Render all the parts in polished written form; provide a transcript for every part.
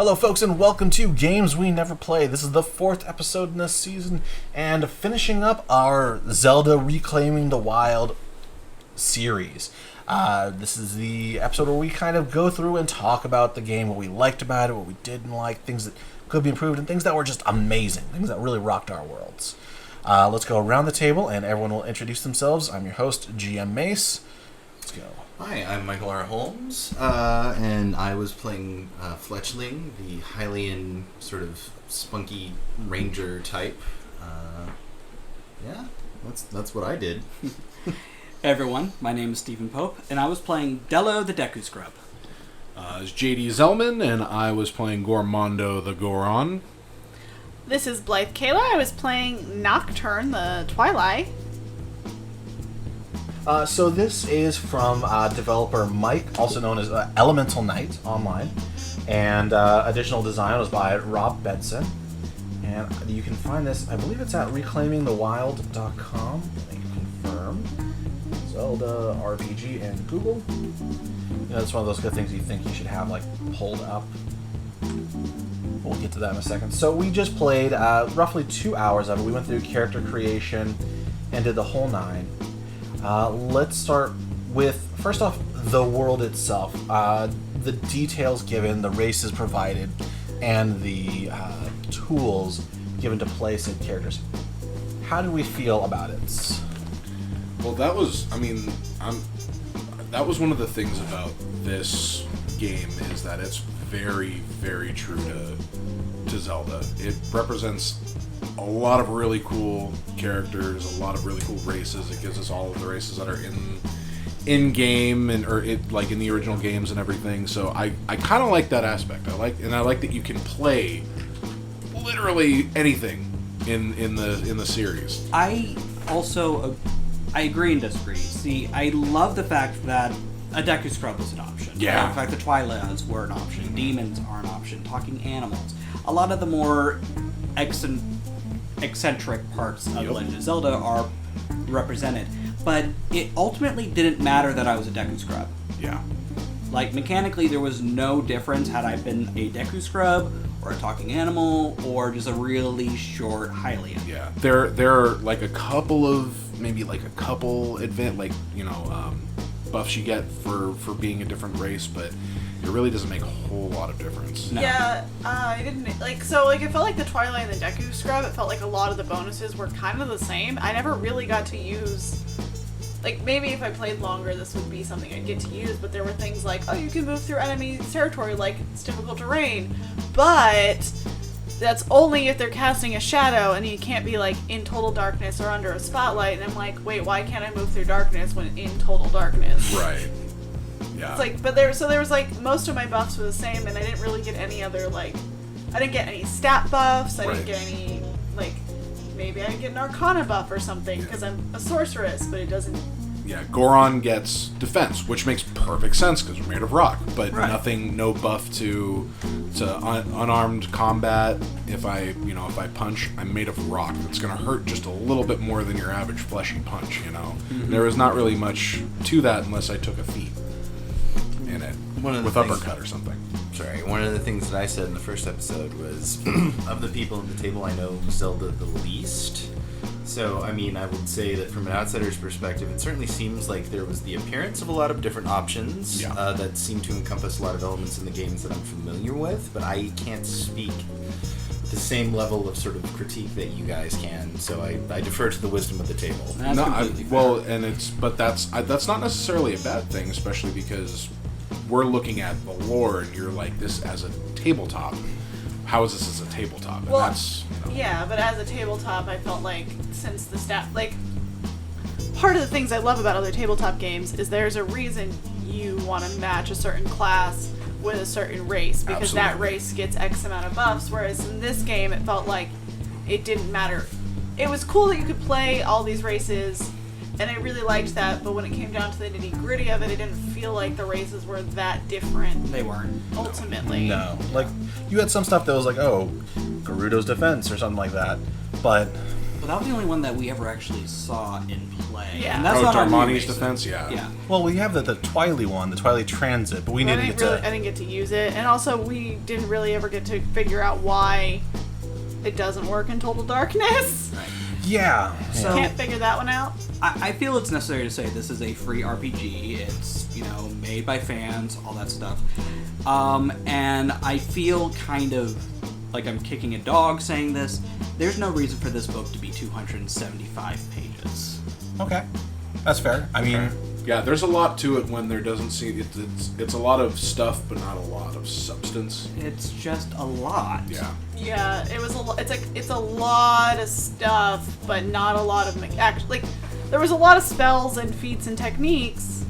Hello, folks, and welcome to Games We Never Play. This is the 4th episode in this season, and finishing up our Zelda Reclaiming the Wild series. This is the episode where we kind of go through and talk about the game, what we liked about it, what we didn't like, things that could be improved, and things that were just amazing, things that really rocked our worlds. Let's go around the table, and everyone will introduce themselves. I'm your host, GM Mace. Let's go. Hi, I'm Michael R. Holmes, and I was playing Fletchling, the Hylian sort of spunky ranger type. Yeah, that's what I did. Hey everyone, my name is Stephen Pope, and I was playing Dello the Deku Scrub. It's JD Zelman, and I was playing Gormondo the Goron. This is Blythe Kala. I was playing Nocturne the Twilight. So this is from developer Mike, also known as Elemental Knight Online, and additional design was by Rob Benson. And you can find this, I believe it's at reclaimingthewild.com. Let me confirm. Zelda RPG and Google. You know, it's one of those good things you think you should have like pulled up. We'll get to that in a second. So we just played roughly 2 hours of it. We went through character creation and did the whole 9. Let's start with, first off, the world itself. The details given, the races provided, and the tools given to play said characters. How do we feel about it? Well, that was one of the things about this game is that it's very, very true to Zelda. It represents a lot of really cool characters, a lot of really cool races. It gives us all of the races that are in game and like in the original games and everything. So I kind of like that aspect. I like that you can play literally anything in the series. I agree and disagree. See, I love the fact that a Deku Scrub was an option. Yeah. The fact that Twilads were an option, demons are an option, talking animals. A lot of the more eccentric parts of Legend of Zelda are represented. But it ultimately didn't matter that I was a Deku Scrub. Yeah. Like, mechanically, there was no difference had I been a Deku Scrub, or a talking animal, or just a really short Hylian. Yeah. There are like a couple buffs you get for being a different race, but it really doesn't make a whole lot of difference. No. Yeah, I didn't it felt like the Twilight and the Deku Scrub. It felt like a lot of the bonuses were kind of the same. I never really got to use, like, maybe if I played longer this would be something I'd get to use, but there were things like, oh, you can move through enemy territory like it's difficult terrain, but that's only if they're casting a shadow, and you can't be like in total darkness or under a spotlight. And I'm like, wait, why can't I move through darkness when in total darkness? Right. Yeah. It's like, but there was like most of my buffs were the same, and I didn't really get any other I didn't get any stat buffs. I didn't get any maybe I get an Arcana buff or something because I'm a sorceress, but it doesn't. Yeah, Goron gets defense, which makes perfect sense because we're made of rock. But no buff to unarmed combat. If I punch, I'm made of rock. It's gonna hurt just a little bit more than your average fleshy punch. Mm-hmm. There was not really much to that unless I took a feat in it with uppercut or something. Sorry, one of the things that I said in the first episode was, of the people at the table, I know Zelda the least. So, I would say that from an outsider's perspective, it certainly seems like there was the appearance of a lot of different options that seem to encompass a lot of elements in the games that I'm familiar with, but I can't speak the same level of sort of critique that you guys can, so I defer to the wisdom of the table. That's that's not necessarily a bad thing, especially because we're looking at the lore, and you're like, this as a tabletop. How is this as a tabletop? And Well, that's, yeah, but as a tabletop, I felt like since the part of the things I love about other tabletop games is there's a reason you want to match a certain class with a certain race, because that race gets X amount of buffs, whereas in this game it felt like it didn't matter. It was cool that you could play all these races, and I really liked that, but when it came down to the nitty-gritty of it, it didn't feel like the races were that different. They weren't. Ultimately. No. Like, you had some stuff that was like, oh, Gerudo's defense or something like that, but... Well, that was the only one that we ever actually saw in play. Yeah. And that's not our new Darmani's race. Defense, yeah. Yeah. Well, we have the Twilight one, the Twilight Transit, but we I didn't get didn't, to. I didn't get to use it, and also we didn't really ever get to figure out why it doesn't work in Total Darkness. Right. Yeah. So- Can't figure that one out. I feel it's necessary to say this is a free RPG. It's, made by fans, all that stuff. And I feel kind of like I'm kicking a dog saying this. There's no reason for this book to be 275 pages. Okay, that's fair. I mean, Yeah, there's a lot to it when there doesn't seem... It's a lot of stuff, but not a lot of substance. It's just a lot. Yeah. Yeah, it's a lot of stuff, but not a lot of actually. There was a lot of spells and feats and techniques,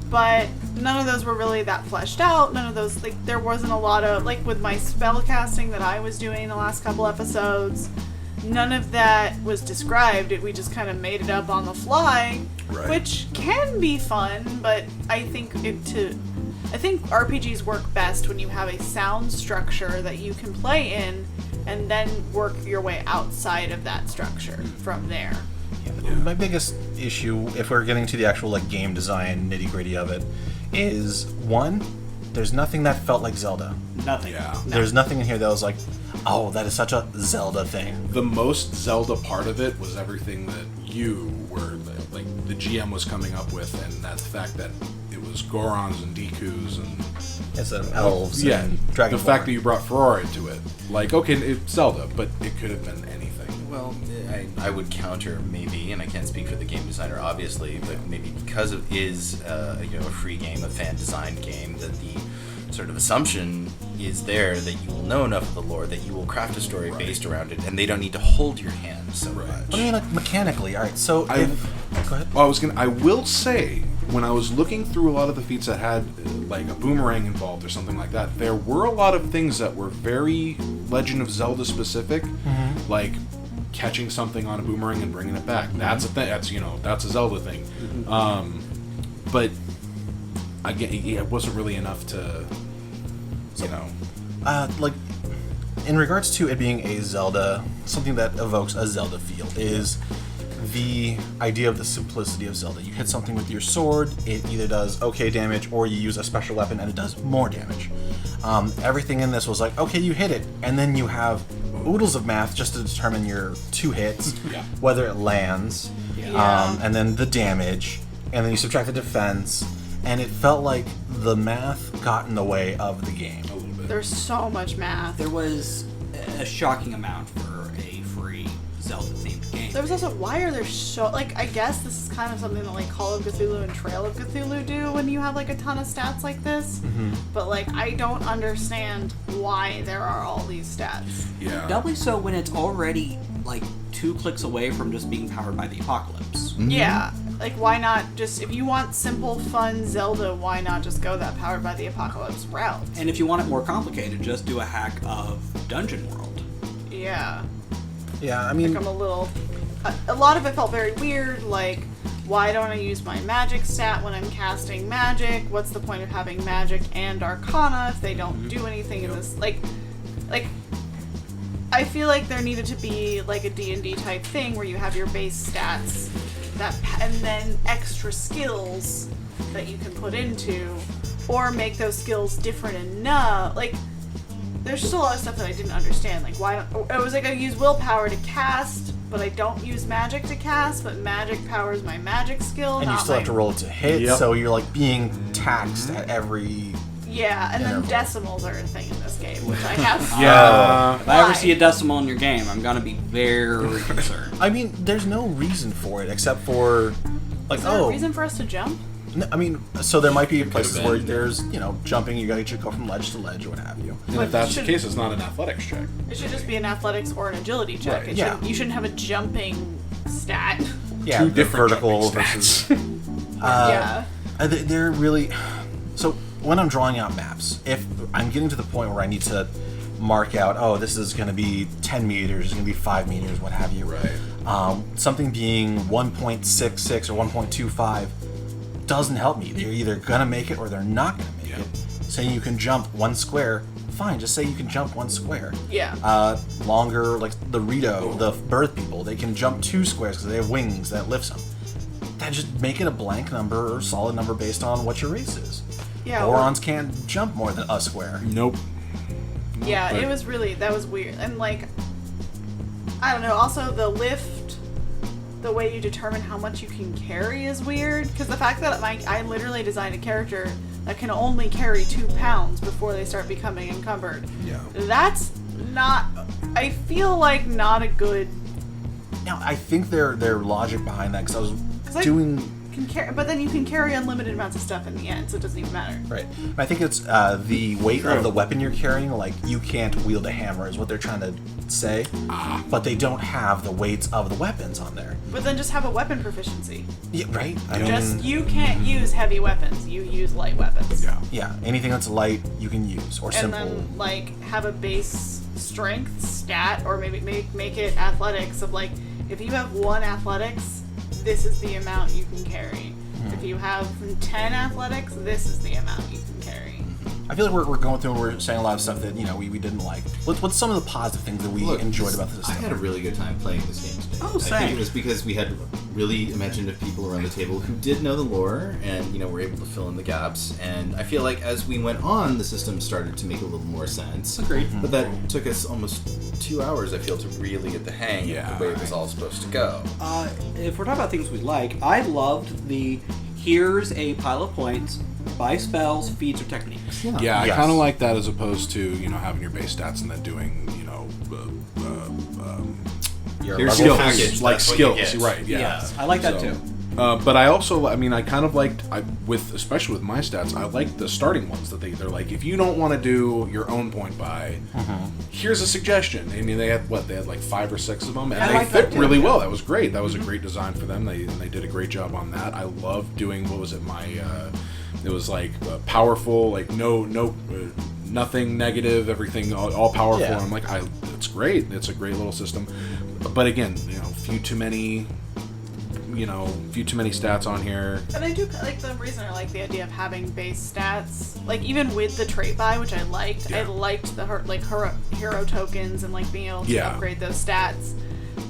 but none of those were really that fleshed out. None of those there wasn't a lot of with my spell casting that I was doing the last couple episodes. None of that was described. We just kind of made it up on the fly, Right. which can be fun, but I think RPGs work best when you have a sound structure that you can play in and then work your way outside of that structure from there. my biggest issue, if we're getting to the actual game design nitty gritty of it, is one, there's nothing that felt like Zelda. Nothing. Yeah. There's nothing in here that was like, oh, that is such a Zelda thing. The most Zelda part of it was everything that you were, the GM was coming up with, and that fact that it was Gorons and Dekus and... Instead of elves Yeah, and the Dragonborn. fact that you brought Ferrari into it. Okay, it's Zelda, but it could have been anything. Well, I would counter maybe, and I can't speak for the game designer obviously, but maybe because it is a free game, a fan-designed game, that the sort of assumption is there that you will know enough of the lore that you will craft a story based around it, and they don't need to hold your hand so much. I mean, mechanically, all right. So, go ahead. Well, I will say, when I was looking through a lot of the feats that had a boomerang involved or something like that, there were a lot of things that were very Legend of Zelda specific, like catching something on a boomerang and bringing it back. That's a thing. That's a Zelda thing. But again, it wasn't really enough to, In regards to it being a Zelda, something that evokes a Zelda feel is the idea of the simplicity of Zelda. You hit something with your sword, it either does okay damage, or you use a special weapon and it does more damage. Everything in this was like, okay, you hit it, and then you have oodles of math just to determine your 2 hits, whether it lands, and then the damage, and then you subtract the defense, and it felt like the math got in the way of the game. a little bit. There's so much math. There was a shocking amount for a free Zelda-themed game. There was also, why are there I guess this is kind of something that Call of Cthulhu and Trail of Cthulhu do when you have a ton of stats like this. But I don't understand why there are all these stats. Yeah. Doubly so when it's already 2 clicks away from just being powered by the apocalypse. Yeah. Why not just, if you want simple, fun Zelda, why not just go that powered by the apocalypse route? And if you want it more complicated, just do a hack of Dungeon World. Yeah. Yeah, I mean, I'm a little... A lot of it felt very weird, why don't I use my magic stat when I'm casting magic? What's the point of having magic and arcana if they don't do anything in this? I feel like there needed to be a D&D type thing where you have your base stats and then extra skills that you can put into, or make those skills different enough. There's just a lot of stuff that I didn't understand. Why don't... It was I use willpower to cast, but I don't use magic to cast, but magic powers my magic skill, and you not still have to roll it to hit, Yep. so you're being taxed at every... Yeah, and then Interval. decimals are a thing in this game, which I have... If I ever Why? see a decimal in your game, I'm gonna be very concerned. I mean, there's no reason for it except for, Is there a reason for us to jump? No, I mean, so there might be places been. where there's, jumping, you gotta go from ledge to ledge or what have you. And But if that's the should- case, it's not an athletics check. It should just be an athletics or an agility check. Right, yeah. You shouldn't have a jumping stat. Yeah, Two the different vertical jumping versus... Yeah. They're really... So, when I'm drawing out maps, if I'm getting to the point where I need to mark out, oh, this is going to be 10 meters, it's going to be 5 meters, what have you. Right. Something being 1.66 or 1.25 doesn't help me. They're either going to make it or they're not going to make it. Saying you can jump 1 square fine, just say you can jump 1 square. Yeah. Longer, like the Rito, the bird people, they can jump 2 squares because they have wings that lifts them. That just make it a blank number or solid number based on what your race is. Yeah. Orons can't jump more than a square. Nope. Yeah, But- it was really, that was weird. And like, I don't know, also the lift, the way you determine how much you can carry is weird. Because the fact that I literally designed a character that can only carry 2 pounds before they start becoming encumbered. Yeah. That's not, I feel like not a good, Now, I think their logic behind that, because I was 'cause I doing... can carry, but then you can carry unlimited amounts of stuff in the end, so it doesn't even matter. Right. I think it's the weight of the weapon you're carrying, like, you can't wield a hammer is what they're trying to say. But they don't have the weights of the weapons on there. But then just have a weapon proficiency. Yeah, right? You can't use heavy weapons, you use light weapons. Yeah. Yeah, anything that's light, you can use, or And simple. then like have a base strength stat, or maybe make it athletics of like, if you have 1 athletics, this is the amount you can carry. If you have 10 athletics, this is the amount you can carry. I feel like we're going through and we're saying a lot of stuff that, we didn't like. What's some of the positive things that we enjoyed about this I system? had a really good time playing this game today. Oh, I same. think it was because we had really imaginative people around the table who did know the lore and, were able to fill in the gaps. And I feel like as we went on, the system started to make a little more sense. Agreed. But that took us almost 2 hours, I feel, to really get the hang of the way it was all supposed to go. If we're talking about things we like, I loved the here's a pile of points, buy spells, feats, or techniques. Yeah, I Yes. kind of like that as opposed to having your base stats and then doing Your Here's level skill package. package. like That's what you skills, get. right? Yeah, Yes, I like that too. But I also, I kind of liked, especially with my stats, I like the starting ones that they're like, if you don't want to do your own point buy, here's a suggestion. I mean, they had like 5 or 6 of them, and I they like that fit too, really yeah. well. That was great. That was a great design for them. They did a great job on that. I love doing it was like powerful, like nothing negative, everything all powerful. Yeah. And I'm like, it's great. It's a great little system. But again, few too many stats on here. And I do like the reason I like the idea of having base stats, like even with the trait buy, which I liked. Yeah. I liked the hero tokens and like being able to Yeah. upgrade those stats.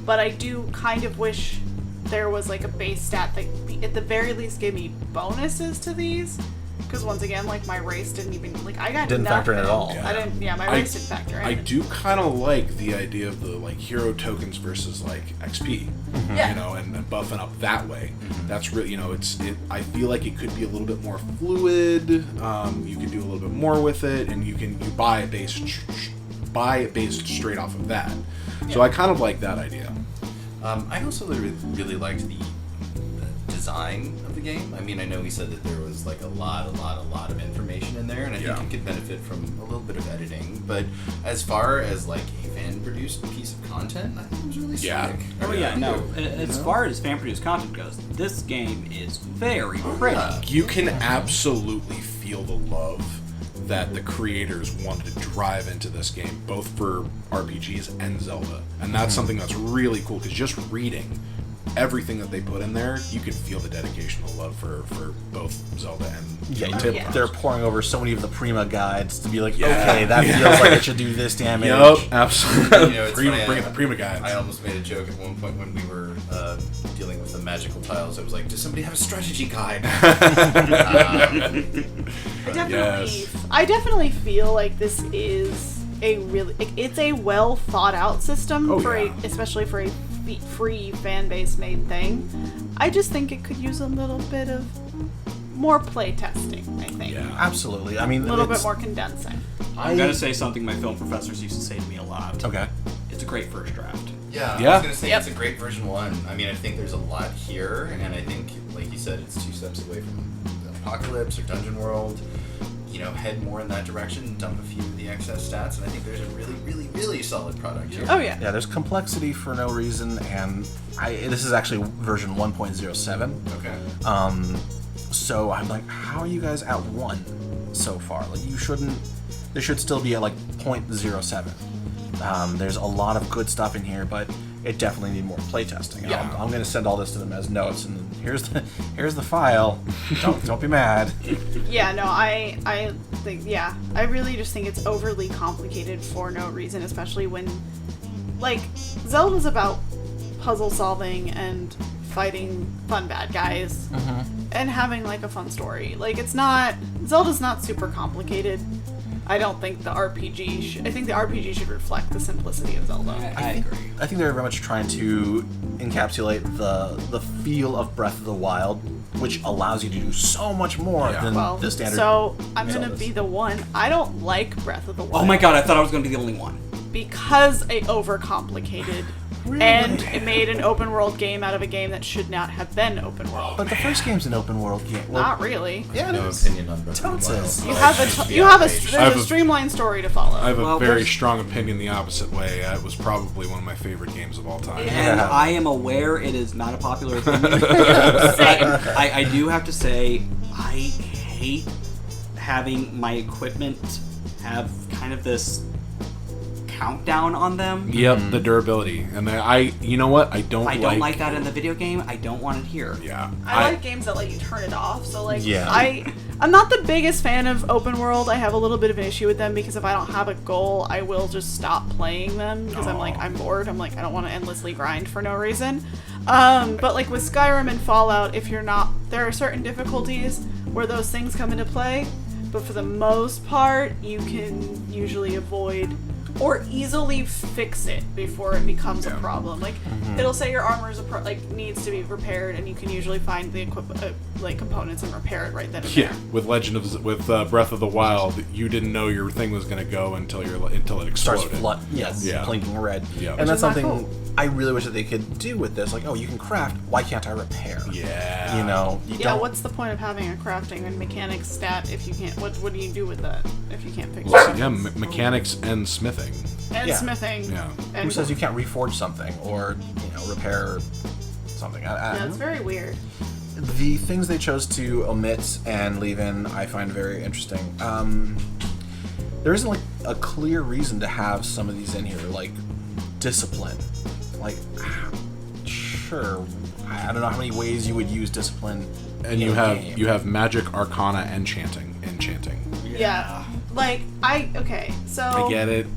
But I do kind of wish there was like a base stat that at the very least gave me bonuses to these. Because once again, like my race didn't even I got Didn't factor in at nothing. all. I didn't. Yeah, my race didn't factor in. I do kind of like the idea of the hero tokens versus XP, Yeah. and buffing up that way. That's really, I feel like it could be a little bit more fluid. You could do a little bit more with it, and you buy it based straight off of that. So I kind of like that idea. I also really liked the design of the game. I mean, I know we said that there was a lot of information in there, and I think it could benefit from a little bit of editing. But as far as a fan-produced piece of content, I think it was really Yeah. slick. Oh yeah, no. As far as fan-produced content goes, this game is very pretty. You can absolutely feel the love that the creators wanted to drive into this game, both for RPGs and Zelda. And that's something that's really cool, because just reading everything that they put in there, you can feel the dedication and love for both Zelda and tabletop. They're pouring over so many of the Prima guides to be like, Yeah. okay, that feels like it should do this damage. Yep, absolutely. It's Bring funny, it the Prima guys. I almost made a joke at one point when we were dealing with the magical tiles. I was like, does somebody have a strategy guide? I definitely feel like this is it's a well thought out system especially for a free fan base made thing. I just think it could use a little bit of more play testing, I think. Yeah. Absolutely. I mean, A little bit more condensing. I'm gonna say something my film professors used to say to me a lot. Okay. It's a great first draft. Yeah, Yeah. I was going to say it's a great version 1. I mean, I think there's a lot here, and I think, like you said, it's 2 steps away from Apocalypse or Dungeon World. Head more in that direction, dump a few of the excess stats, and I think there's a really, really, really solid product here. Oh yeah. Yeah, there's complexity for no reason, and this is actually version 1.07. Okay. So I'm like, how are you guys at 1 so far? There should still be at 0.07. There's a lot of good stuff in here, but it definitely need more playtesting. Yeah. I'm going to send all this to them as notes, and here's the file. Don't be mad. Yeah, no, I think, yeah, I really just think it's overly complicated for no reason, especially when, like, Zelda's about puzzle solving and fighting fun bad guys and having, like, a fun story. Like, Zelda's not super complicated. I don't think the RPG I think the RPG should reflect the simplicity of Zelda. I agree. I think they're very much trying to encapsulate the feel of Breath of the Wild, which allows you to do so much more than Well, the standard. so I'm gonna Zeldas. be the one. I don't like Breath of the Wild. Oh my god, I thought I was going to be the only one. Because it overcomplicated and it made an open world game out of a game that should not have been open world. But the first game's an open world game. Well, Not really. yeah, it No is. opinion on Breath Don't of the Wild. say. You Like, have should be there's outraged. a streamlined story to follow. I have a Well, very there's- strong opinion the opposite way. It was probably one of my favorite games of all time. And Yeah. I am aware it is not a popular opinion. I do have to say, I hate having my equipment have kind of this countdown on them. Yep, the durability, and you know what? I don't. I don't like that in the video game. I don't want it here. Yeah, I like games that let you turn it off. So like, Yeah. I'm not the biggest fan of open world. I have a little bit of an issue with them because if I don't have a goal, I will just stop playing them because I'm bored. I'm like, I don't want to endlessly grind for no reason. But like with Skyrim and Fallout, there are certain difficulties where those things come into play. But for the most part, you can usually avoid or easily fix it before it becomes a problem. Like it'll say your armor is needs to be repaired, and you can usually find the components and repair it right then and Yeah, there. with Breath of the Wild, you didn't know your thing was going to go until it Starts exploded. yes, blinking red. Yeah. And Which that's is not something cool. I really wish that they could do with this. Like, oh, you can craft. Why can't I repair? Yeah. You know, you Yeah, don't. what's the point of having a crafting and mechanics stat if you can't? What do you do with that if you can't fix Well, it? yeah, mechanics and smithing. And Yeah. smithing. Yeah. And Who says you can't reforge something or repair something? Yeah, it's very weird. The things they chose to omit and leave in, I find very interesting. There isn't like a clear reason to have some of these in here, like discipline. Like, sure, I don't know how many ways you would use discipline. And in you a have game. magic, arcana, and enchanting. Yeah. Like so I get it.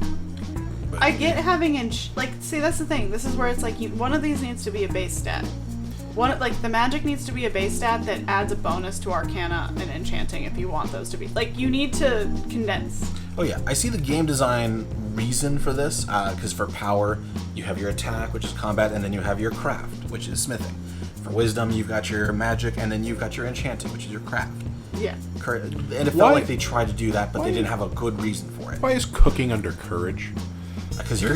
but- I get having see, that's the thing. This is where it's like one of these needs to be a base stat. The magic needs to be a base stat that adds a bonus to Arcana and Enchanting if you want those to be. Like, you need to condense. Oh yeah, I see the game design reason for this, because for power, you have your attack, which is combat, and then you have your craft, which is smithing. For wisdom, you've got your magic, and then you've got your enchanting, which is your craft. Yeah. And it felt Why- like they tried to do that, but why- they didn't have a good reason for it. Why is cooking under courage? Because you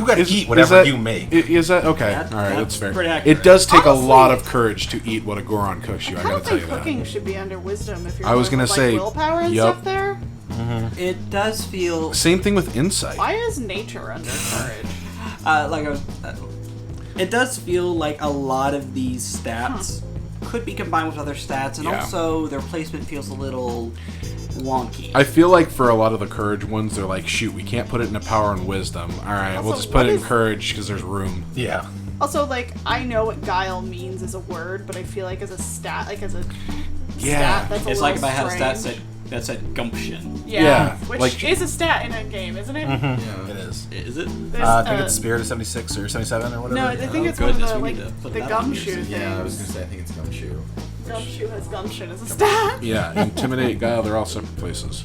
got to eat Is whatever that- you make. Is that okay? That- All right, that's that's fair. pretty accurate. It does take Honestly- a lot of courage to eat what a Goron cooks you. I I gotta don't tell think you cooking that. should be under wisdom if you're I was going gonna with, say, willpower and yup. stuff there. It does feel Same thing with insight. Why is nature under courage? it does feel like a lot of these stats could be combined with other stats, and Yeah. also their placement feels a little wonky. I feel like for a lot of the courage ones, they're like, shoot, we can't put it into power and wisdom. All right, we'll Also, just put what it in is- courage because there's room. Yeah. Also, I know what guile means as a word, but I feel like as a stat, that's Yeah. a It's little like if I had a stat strange. that said gumption. Yeah, Yeah, which like- is a stat in a game, isn't it? Yeah. It is. Is it? There's, I think it's Spirit of 76 or 77 or whatever. No, I think Oh, it's one of goodness, the we need to put the that on gumshoe here. things. Yeah, I was gonna say I think it's gumshoe. Gumshoe has gumption as a stat. Yeah, intimidate, guile, they're all separate places.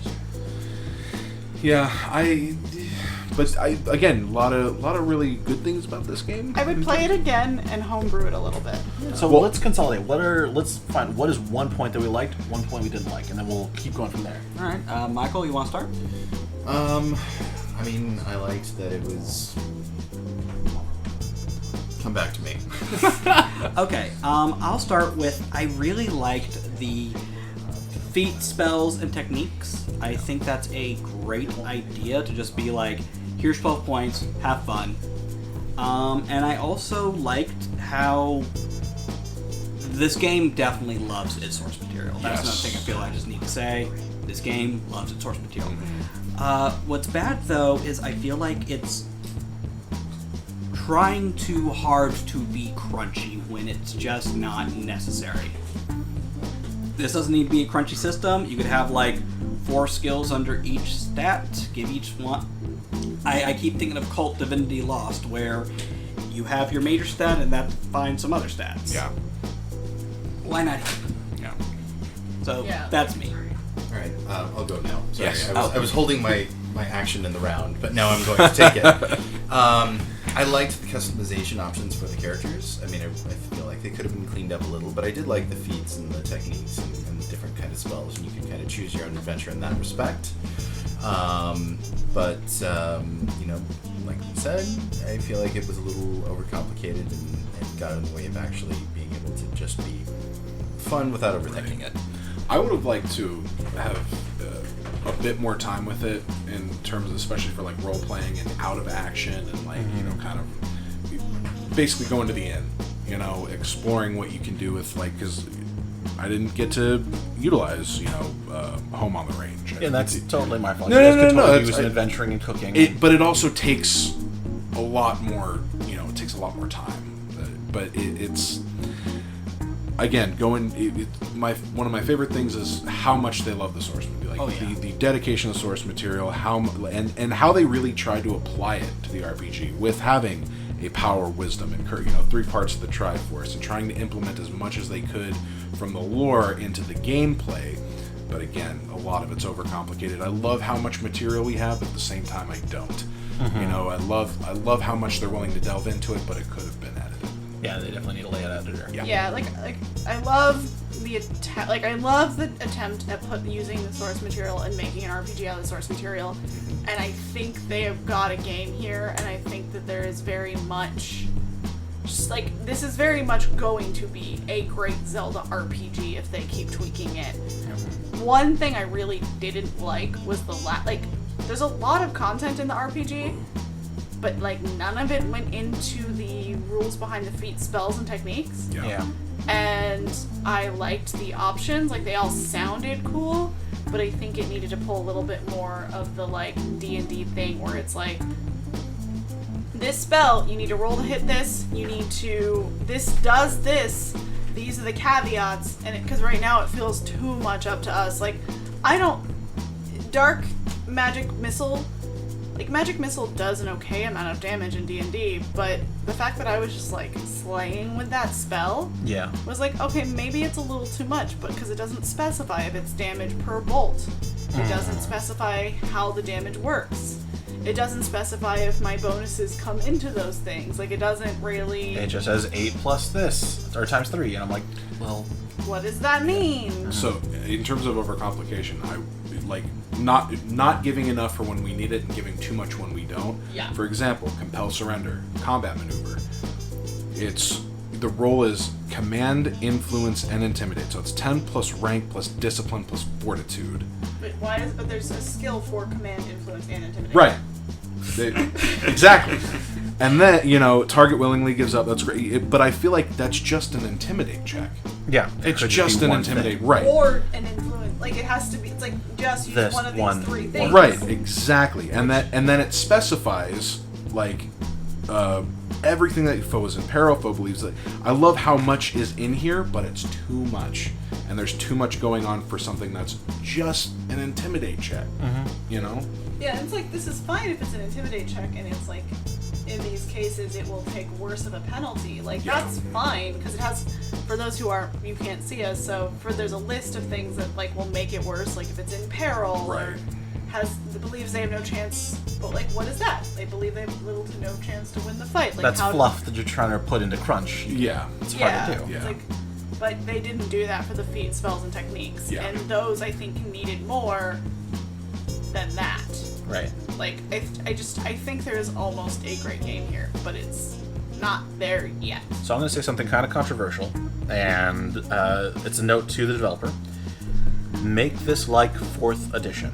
Yeah, again, a lot of really good things about this game. I would play it again and homebrew it a little bit. So Well- let's consolidate. Let's find what is one point that we liked, one point we didn't like, and then we'll keep going from there. All right, Michael, you want to start? I mean, I liked that it was. Come back to me. Okay, I'll start with I really liked the feat spells and techniques. I think that's a great idea to just be like, here's 12 points, have fun. And I also liked how this game definitely loves its source material. That's Yes. another thing I feel I just need to say. This game loves its source material. What's bad though is I feel like it's trying too hard to be crunchy when it's just not necessary. This doesn't need to be a crunchy system. You could have like 4 skills under each stat, give each one. I keep thinking of Cult Divinity Lost, where you have your major stat and that finds some other stats. Yeah. Why not? Yeah. So Yeah. that's me. All right, I'll go now. Sorry, Yes. I was holding my action in the round, but now I'm going to take it. I liked the customization options for the characters. I mean, I feel like they could have been cleaned up a little, but I did like the feats and the techniques and the different kind of spells, and you can kind of choose your own adventure in that respect. You know, like I said, I feel like it was a little overcomplicated and got in the way of actually being able to just be fun without overthinking it. I would have liked to have a bit more time with it in terms of, especially for like role playing and out of action and like, you know, kind of basically going to the inn, you know, exploring what you can do with like, because I didn't get to utilize, you know, Home on the Range. Yeah, that's totally my fault. No, You guys no, could no, totally no, use it's- adventuring and cooking. But it also takes a lot more, you know, it takes a lot more time. But it's again one of my favorite things is how much they love the source material. Like the dedication of the source material, and how they really try to apply it to the RPG with having a power, wisdom, and courage. You know, 3 parts of the Triforce, and trying to implement as much as they could from the lore into the gameplay. But again, a lot of it's overcomplicated. I love how much material we have, but at the same time, I don't. You know, I love how much they're willing to delve into it, but it could have been edited. Yeah, they definitely need a layout editor. Yeah, like I love the attempt at using the source material and making an RPG out of the source material, and I think they have got a game here, and I think that there is very much just like this is very much going to be a great Zelda RPG if they keep tweaking it. One thing I really didn't like was there's a lot of content in the RPG, but like none of it went into the rules behind the feat, spells, and techniques. Yeah. And I liked the options, like they all sounded cool, but I think it needed to pull a little bit more of the like D&D thing where it's like, this spell, you need to roll to hit this, this does this, these are the caveats, and because right now it feels too much up to us. Like, Dark Magic Missile, like Magic Missile does an okay amount of damage in D&D, but the fact that I was just like slaying with that spell was like, okay, maybe it's a little too much, but because it doesn't specify if it's damage per bolt. It doesn't specify how the damage works. It doesn't specify if my bonuses come into those things. Like, it doesn't really... It just says 8 plus this, or times 3, and I'm like, well... What does that mean? So, in terms of overcomplication, I like not giving enough for when we need it and giving too much when we don't. Yeah. For example, compel surrender, combat maneuver. The role is command, influence, and intimidate. So it's 10 plus rank plus discipline plus fortitude. But there's a skill for command, influence, and intimidate. Right. Exactly. And then, you know, target willingly gives up. That's great. But I feel like that's just an intimidate check. Yeah. It's could just be an one intimidate, thing. right? Or an influence. Like, it has to be. It's like just use one of these 3 things. Right, exactly. And then it specifies like everything that foe is in peril. Foe believes that. I love how much is in here, but it's too much, and there's too much going on for something that's just an intimidate check. You know? Yeah, it's like, this is fine if it's an intimidate check, and it's like, in these cases, it will take worse of a penalty. Like, that's fine, because it has, for those who you can't see us, so there's a list of things that, like, will make it worse, like if it's in peril, or believes they have no chance, but, like, what is that? They believe they have little to no chance to win the fight. Like, That's fluff that you're trying to put into crunch. Yeah. It's hard to do. Yeah. It's like, but they didn't do that for the feat, spells, and techniques. Yeah. And those, I think, needed more than that. Right. Like, I think there is almost a great game here, but it's not there yet. So I'm going to say something kind of controversial, and it's a note to the developer. Make this like 4th edition.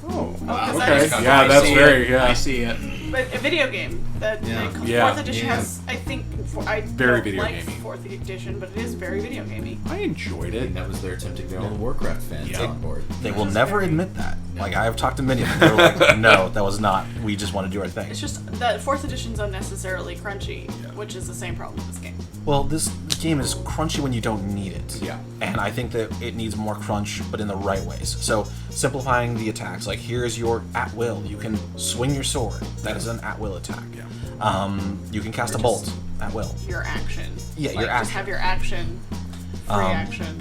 Oh, Wow. okay. I Yeah, that's very. Yeah. I see it. a video game. That Yeah. like, Yeah. 4th edition Yeah. has, I think, I Very don't video like gamey. 4th edition, but it is very video gamey. I enjoyed it. And that was their attempt to get all the Warcraft fans Yeah. on board. They will never admit that. Like, I've talked to many of them. They're like, no, that was not. We just want to do our thing. It's just that 4th edition's unnecessarily crunchy, Yeah. which is the same problem with this game. Well, this game is crunchy when you don't need it. Yeah. And I think that it needs more crunch, but in the right ways. So, simplifying the attacks. Like, here's your at will. You can swing your sword. That is an at will attack. Yeah. You can cast a Or bolt just- at will. Your action. Yeah, like, your Just action. have your action, free Um, action,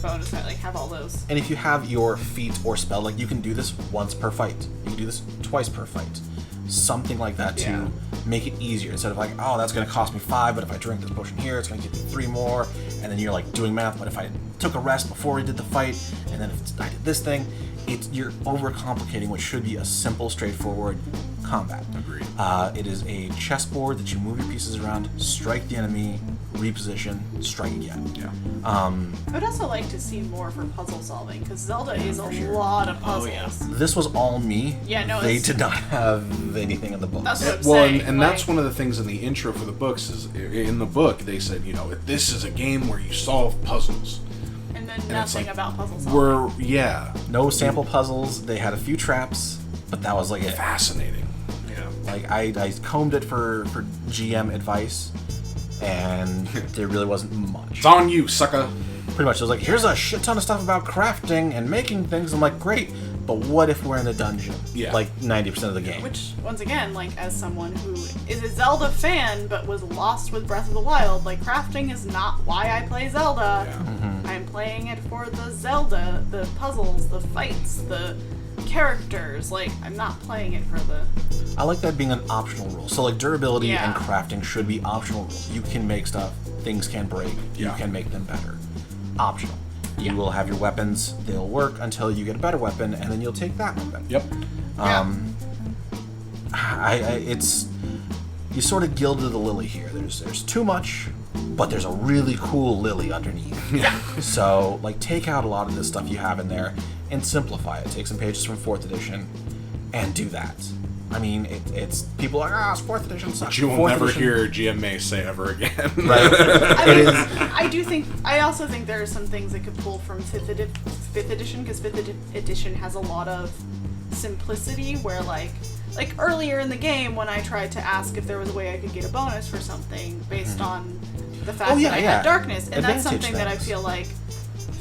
bonus, like have all those. And if you have your feat or spell, like, you can do this once per fight. You can do this twice per fight. Something like that to Yeah. make it easier. Instead of like, oh, that's going to cost me 5, but if I drink this potion here, it's going to give me 3 more. And then you're like doing math, but if I took a rest before we did the fight, and then if I did this thing, you're overcomplicating what should be a simple, straightforward combat. Agreed. It is a chessboard that you move your pieces around, strike the enemy, reposition, strike again. Yeah. I would also like to see more for puzzle solving, because Zelda is a lot of puzzles. yeah. This was all me. Yeah, no, They it's- did not have anything in the book. That's what I'm Well, saying. and like, that's one of the things in the intro for the books is in the book they said, this is a game where you solve puzzles. and then it's nothing like, about puzzle solving. No sample puzzles. They had a few traps, but that was like it. Fascinating. Yeah. Like I combed it for GM advice, and there really wasn't much. It's on you, sucker. Pretty much, it was like, here's a shit ton of stuff about crafting and making things. I'm like, great, but what if we're in a dungeon? Yeah. Like 90% of the game. Which, once again, like, as someone who is a Zelda fan but was lost with Breath of the Wild, like, crafting is not why I play Zelda. Yeah. I'm playing it for the Zelda, the puzzles, the fights, the characters. Like, I'm not playing it for the... I like that being an optional rule. So like durability Yeah. and crafting should be optional rules. You can make stuff, things can break, you Yeah. can make them better. Optional. Yeah. You will have your weapons, they'll work until you get a better weapon, and then you'll take that weapon. Yep. It's you sort of gilded the lily here. There's too much, but there's a really cool lily underneath. Yeah. So like take out a lot of this stuff you have in there and simplify it. Take some pages from 4th edition and do that. I mean, it's people are like, it's 4th edition sucks. But you will 4th never edition- hear GM May say ever again. Right. I mean, I also think there are some things that could pull from 5th edition, because 5th edition has a lot of simplicity where, like earlier in the game when I tried to ask if there was a way I could get a bonus for something based on the fact Oh, yeah, that I yeah. had darkness, and that's Advantage something that I things. feel like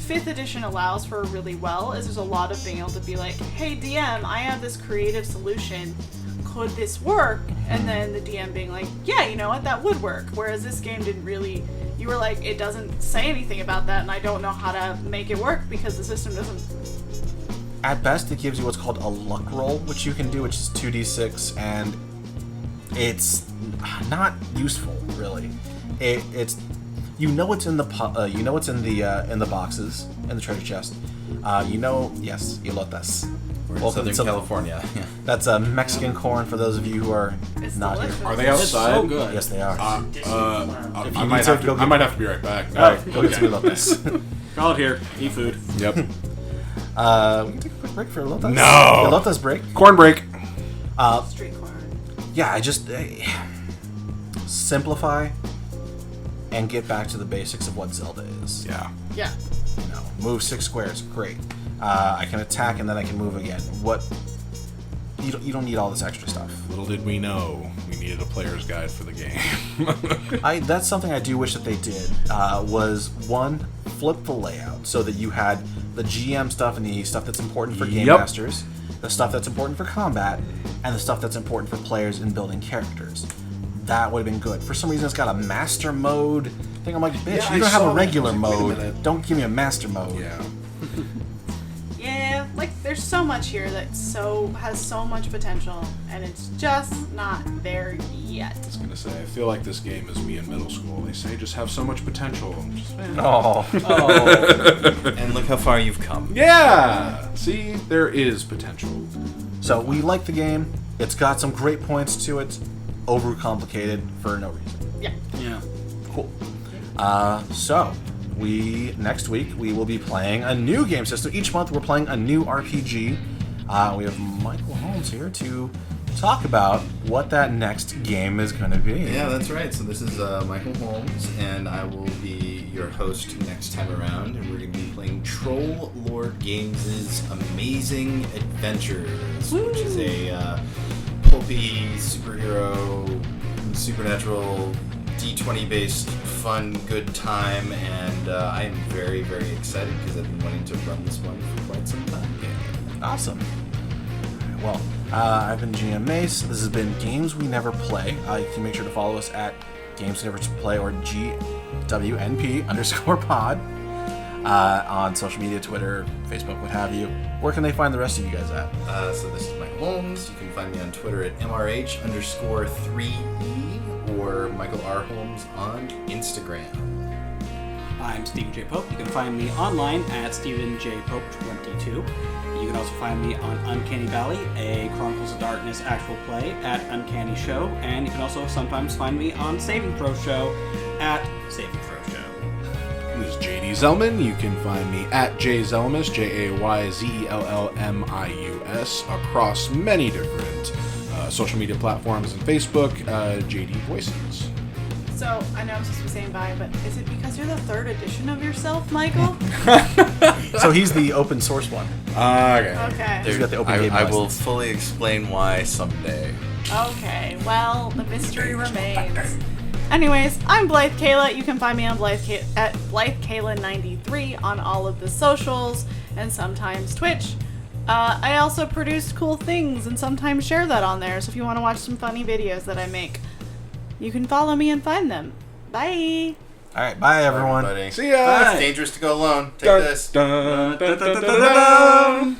5th edition allows for really well, is there's a lot of being able to be like, hey DM, I have this creative solution, could this work? And then the DM being like, yeah, you know what, that would work. Whereas this game didn't really, you were like, it doesn't say anything about that, and I don't know how to make it work because the system doesn't. At best, it gives you what's called a luck roll, which you can do, which is 2d6, and it's not useful really. It's you know what's in the in the boxes in the treasure chest. Yes, elotes. We're in Welcome Southern to- California. Yeah. That's a Mexican corn for those of you who are It's not delicious. here. Are they It's outside? so good. Yes, they are. I you might need to have to. go I get- might have to be right back. All right, go get some elotes. Call it here. Eat food. Yep. We can take a quick break for elotes. No! Elotes break. Corn break. Street corn. Yeah, I just simplify and get back to the basics of what Zelda is. Yeah. Yeah. You know, move 6 squares, great. I can attack and then I can move again. What? You don't need all this extra stuff. Little did we know we needed a player's guide for the game. That's something I do wish that they did. Was one, flip the layout so that you had the GM stuff and the stuff that's important for game Yep. masters, the stuff that's important for combat, and the stuff that's important for players in building characters. That would have been good. For some reason, it's got a master mode thing. I'm like, bitch, Yeah, you I don't have saw a that. regular I was like, wait a mode. minute. Don't give me a master mode. Yeah. Yeah, like there's so much here that has so much potential, and it's just not there yet. I was gonna say, I feel like this game is me in middle school. They say just have so much potential. I'm just, Oh. And look how far you've come. yeah. See, there is potential. So we like the game. It's got some great points to it. Overcomplicated for no reason. Yeah. Yeah. Cool. So next week we will be playing a new game system. Each month we're playing a new RPG. We have Michael Holmes here to talk about what that next game is going to be. Yeah, that's right. So this is Michael Holmes, and I will be your host next time around, and we're going to be playing Troll Lord Games' Amazing Adventures, which is a pulpy superhero, supernatural, D20-based, fun, good time, and I am very, very excited because I've been wanting to run this one for quite some time. Awesome. Well, I've been GM Mace. This has been Games We Never Play. You can make sure to follow us at Games We Never Play or GWNP_pod on social media, Twitter, Facebook, what have you. Where can they find the rest of you guys at? So this is Michael Holmes. You can find me on Twitter at MRH_3E or Michael R. Holmes on Instagram. I'm Stephen J. Pope. You can find me online at StephenJPope22. You can also find me on Uncanny Valley, a Chronicles of Darkness actual play at Uncanny Show, and you can also sometimes find me on Saving Throw Show at Saving Throw Show. This is JD Zelman. You can find me at JZelmus, JAYZELLMIUS, across many different social media platforms and Facebook, JD Voices. So, I know I'm supposed to be saying bye, but is it because you're the third edition of yourself, Michael? So he's the open source one. Okay. Okay. He's got the open game I will license. fully explain why someday. Okay, well, the mystery remains. Anyways, I'm Blythe Kala. You can find me on at Blythe Kala93 on all of the socials and sometimes Twitch. I also produce cool things and sometimes share that on there, so if you want to watch some funny videos that I make, you can follow me and find them. Bye! Alright, bye everyone. Everybody. See ya! It's dangerous to go alone. Take Dun, this. dun, dun, dun, dun, dun, dun.